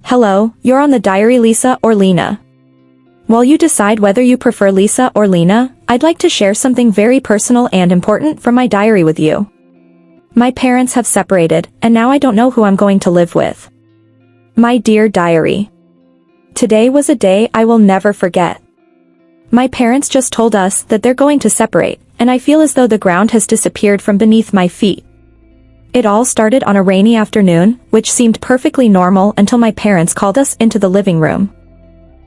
Hello, you're on the diary Lisa or Lena. While you decide whether you prefer Lisa or Lena, I'd like to share something very personal and important from my diary with you. My parents have separated, and now I don't know who I'm going to live with. My dear diary. Today was a day I will never forget. My parents just told us that they're going to separate, and I feel as though the ground has disappeared from beneath my feet. It all started on a rainy afternoon, which seemed perfectly normal until my parents called us into the living room.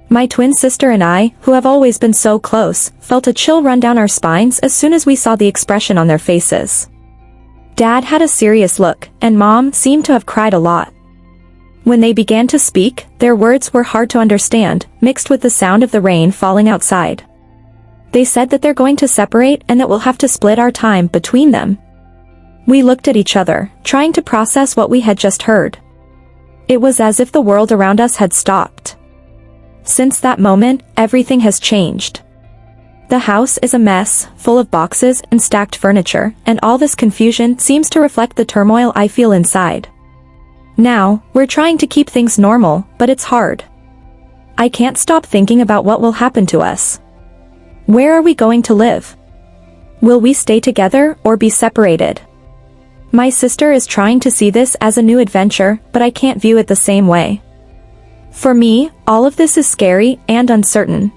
My twin sister and I, who have always been so close, felt a chill run down our spines as soon as we saw the expression on their faces. Dad had a serious look, and Mom seemed to have cried a lot. When they began to speak, their words were hard to understand, mixed with the sound of the rain falling outside. They said that they're going to separate and that we'll have to split our time between them. We looked at each other, trying to process what we had just heard. It was as if the world around us had stopped. Since that moment, everything has changed. The house is a mess, full of boxes and stacked furniture, and all this confusion seems to reflect the turmoil I feel inside. Now, we're trying to keep things normal, but it's hard. I can't stop thinking about what will happen to us. Where are we going to live? Will we stay together or be separated? My sister is trying to see this as a new adventure, but I can't view it the same way. For me, all of this is scary and uncertain.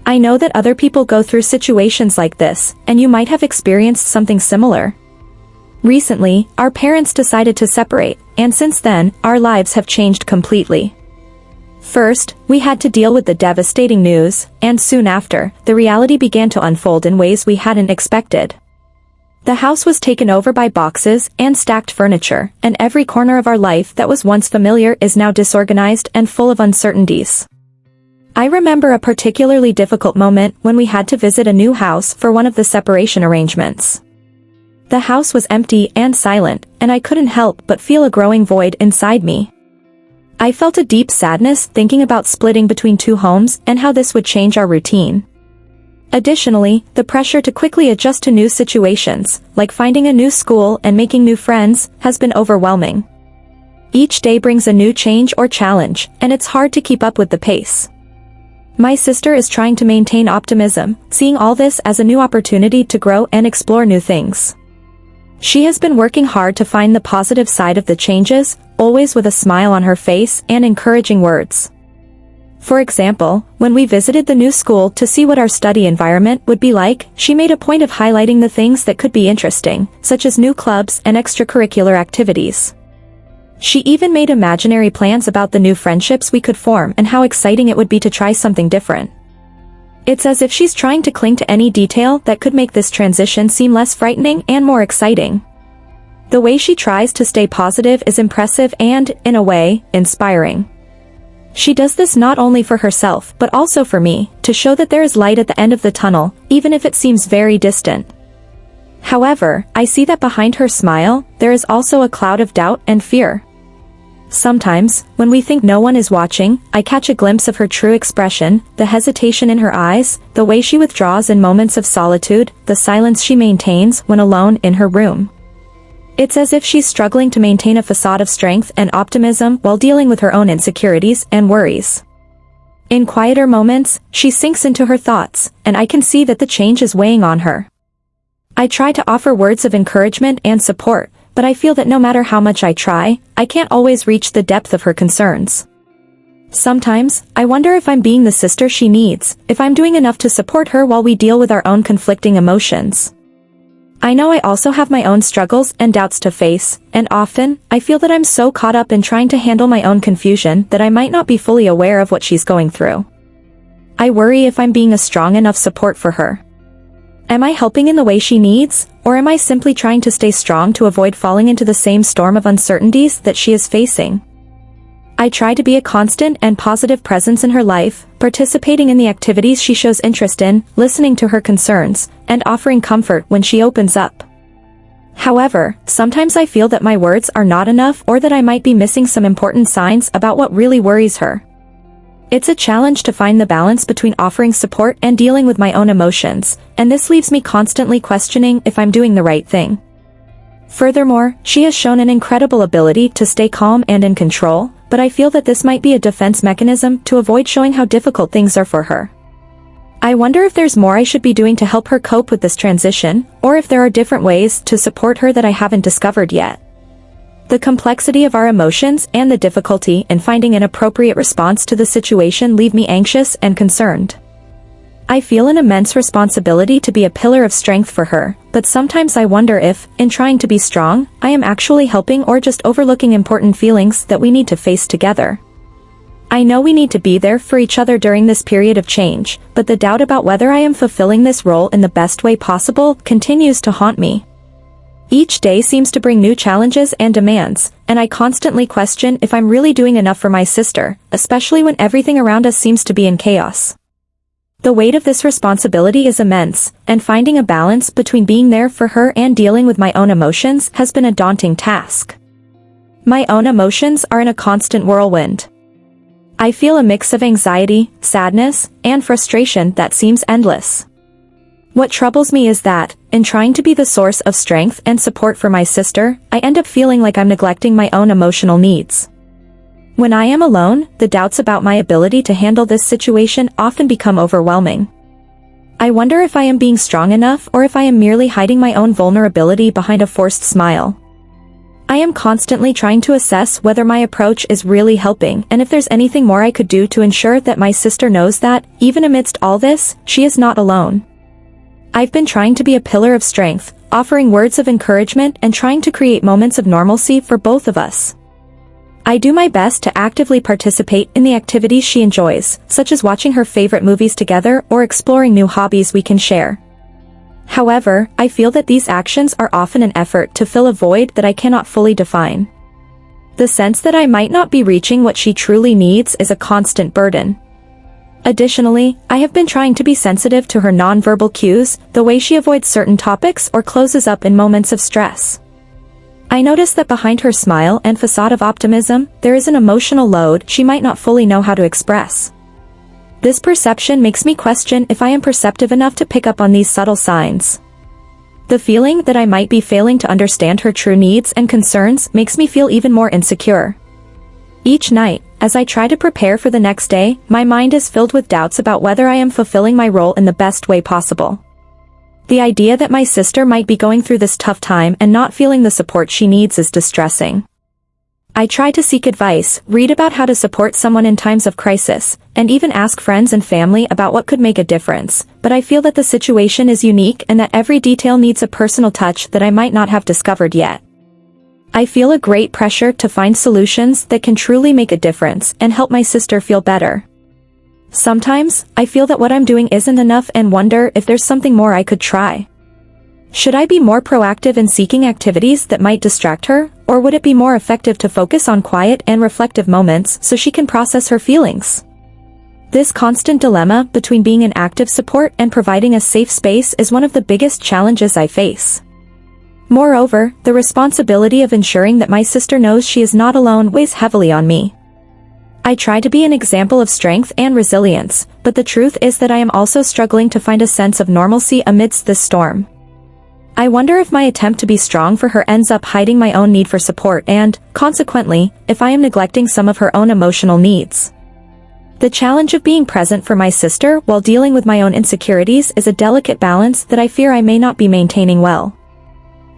I know that other people go through situations like this, and you might have experienced something similar. Recently, our parents decided to separate, and since then, our lives have changed completely. First, we had to deal with the devastating news, and soon after, the reality began to unfold in ways we hadn't expected. The house was taken over by boxes and stacked furniture, and every corner of our life that was once familiar is now disorganized and full of uncertainties. I remember a particularly difficult moment when we had to visit a new house for one of the separation arrangements. The house was empty and silent, and I couldn't help but feel a growing void inside me. I felt a deep sadness thinking about splitting between two homes and how this would change our routine. Additionally, the pressure to quickly adjust to new situations, like finding a new school and making new friends, has been overwhelming. Each day brings a new change or challenge, and it's hard to keep up with the pace. My sister is trying to maintain optimism, seeing all this as a new opportunity to grow and explore new things. She has been working hard to find the positive side of the changes, always with a smile on her face and encouraging words. For example, when we visited the new school to see what our study environment would be like, she made a point of highlighting the things that could be interesting, such as new clubs and extracurricular activities. She even made imaginary plans about the new friendships we could form and how exciting it would be to try something different. It's as if she's trying to cling to any detail that could make this transition seem less frightening and more exciting. The way she tries to stay positive is impressive and, in a way, inspiring. She does this not only for herself but also for me, to show that there is light at the end of the tunnel, even if it seems very distant. However, I see that behind her smile, there is also a cloud of doubt and fear. Sometimes, when we think no one is watching, I catch a glimpse of her true expression, the hesitation in her eyes, the way she withdraws in moments of solitude, the silence she maintains when alone in her room. It's as if she's struggling to maintain a facade of strength and optimism while dealing with her own insecurities and worries. In quieter moments, she sinks into her thoughts, and I can see that the change is weighing on her. I try to offer words of encouragement and support, but I feel that no matter how much I try, I can't always reach the depth of her concerns. Sometimes, I wonder if I'm being the sister she needs, if I'm doing enough to support her while we deal with our own conflicting emotions. I know I also have my own struggles and doubts to face, and often, I feel that I'm so caught up in trying to handle my own confusion that I might not be fully aware of what she's going through. I worry if I'm being a strong enough support for her. Am I helping in the way she needs, or am I simply trying to stay strong to avoid falling into the same storm of uncertainties that she is facing? I try to be a constant and positive presence in her life, participating in the activities she shows interest in, listening to her concerns, and offering comfort when she opens up. However, sometimes I feel that my words are not enough or that I might be missing some important signs about what really worries her. It's a challenge to find the balance between offering support and dealing with my own emotions, and this leaves me constantly questioning if I'm doing the right thing. Furthermore, she has shown an incredible ability to stay calm and in control, but I feel that this might be a defense mechanism to avoid showing how difficult things are for her. I wonder if there's more I should be doing to help her cope with this transition, or if there are different ways to support her that I haven't discovered yet. The complexity of our emotions and the difficulty in finding an appropriate response to the situation leave me anxious and concerned. I feel an immense responsibility to be a pillar of strength for her, but sometimes I wonder if, in trying to be strong, I am actually helping or just overlooking important feelings that we need to face together. I know we need to be there for each other during this period of change, but the doubt about whether I am fulfilling this role in the best way possible continues to haunt me. Each day seems to bring new challenges and demands, and I constantly question if I'm really doing enough for my sister, especially when everything around us seems to be in chaos. The weight of this responsibility is immense, and finding a balance between being there for her and dealing with my own emotions has been a daunting task. My own emotions are in a constant whirlwind. I feel a mix of anxiety, sadness, and frustration that seems endless. What troubles me is that, in trying to be the source of strength and support for my sister, I end up feeling like I'm neglecting my own emotional needs. When I am alone, the doubts about my ability to handle this situation often become overwhelming. I wonder if I am being strong enough or if I am merely hiding my own vulnerability behind a forced smile. I am constantly trying to assess whether my approach is really helping and if there's anything more I could do to ensure that my sister knows that, even amidst all this, she is not alone. I've been trying to be a pillar of strength, offering words of encouragement and trying to create moments of normalcy for both of us. I do my best to actively participate in the activities she enjoys, such as watching her favorite movies together or exploring new hobbies we can share. However, I feel that these actions are often an effort to fill a void that I cannot fully define. The sense that I might not be reaching what she truly needs is a constant burden. Additionally, I have been trying to be sensitive to her nonverbal cues, the way she avoids certain topics or closes up in moments of stress. I notice that behind her smile and facade of optimism, there is an emotional load she might not fully know how to express. This perception makes me question if I am perceptive enough to pick up on these subtle signs. The feeling that I might be failing to understand her true needs and concerns makes me feel even more insecure. Each night, as I try to prepare for the next day, my mind is filled with doubts about whether I am fulfilling my role in the best way possible. The idea that my sister might be going through this tough time and not feeling the support she needs is distressing. I try to seek advice, read about how to support someone in times of crisis, and even ask friends and family about what could make a difference, but I feel that the situation is unique and that every detail needs a personal touch that I might not have discovered yet. I feel a great pressure to find solutions that can truly make a difference and help my sister feel better. Sometimes, I feel that what I'm doing isn't enough and wonder if there's something more I could try. Should I be more proactive in seeking activities that might distract her, or would it be more effective to focus on quiet and reflective moments so she can process her feelings? This constant dilemma between being an active support and providing a safe space is one of the biggest challenges I face. Moreover, the responsibility of ensuring that my sister knows she is not alone weighs heavily on me. I try to be an example of strength and resilience, but the truth is that I am also struggling to find a sense of normalcy amidst this storm. I wonder if my attempt to be strong for her ends up hiding my own need for support and, consequently, if I am neglecting some of her own emotional needs. The challenge of being present for my sister while dealing with my own insecurities is a delicate balance that I fear I may not be maintaining well.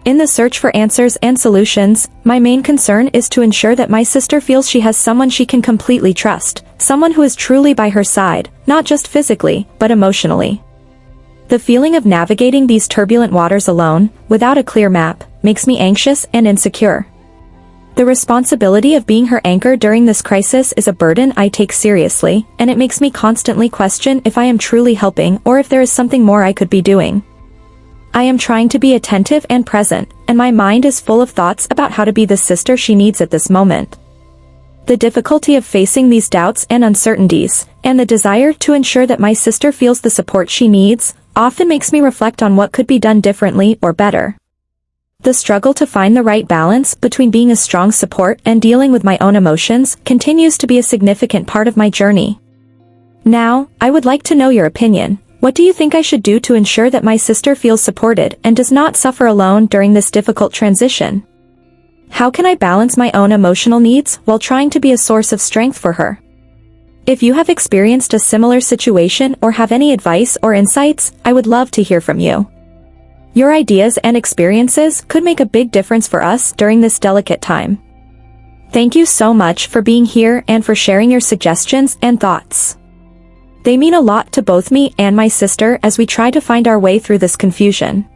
In the search for answers and solutions, my main concern is to ensure that my sister feels she has someone she can completely trust, someone who is truly by her side, not just physically, but emotionally. The feeling of navigating these turbulent waters alone, without a clear map, makes me anxious and insecure. The responsibility of being her anchor during this crisis is a burden I take seriously, and it makes me constantly question if I am truly helping or if there is something more I could be doing. I am trying to be attentive and present, and my mind is full of thoughts about how to be the sister she needs at this moment. The difficulty of facing these doubts and uncertainties, and the desire to ensure that my sister feels the support she needs, often makes me reflect on what could be done differently or better. The struggle to find the right balance between being a strong support and dealing with my own emotions continues to be a significant part of my journey. Now, I would like to know your opinion. What do you think I should do to ensure that my sister feels supported and does not suffer alone during this difficult transition? How can I balance my own emotional needs while trying to be a source of strength for her? If you have experienced a similar situation or have any advice or insights, I would love to hear from you. Your ideas and experiences could make a big difference for us during this delicate time. Thank you so much for being here and for sharing your suggestions and thoughts. They mean a lot to both me and my sister as we try to find our way through this confusion.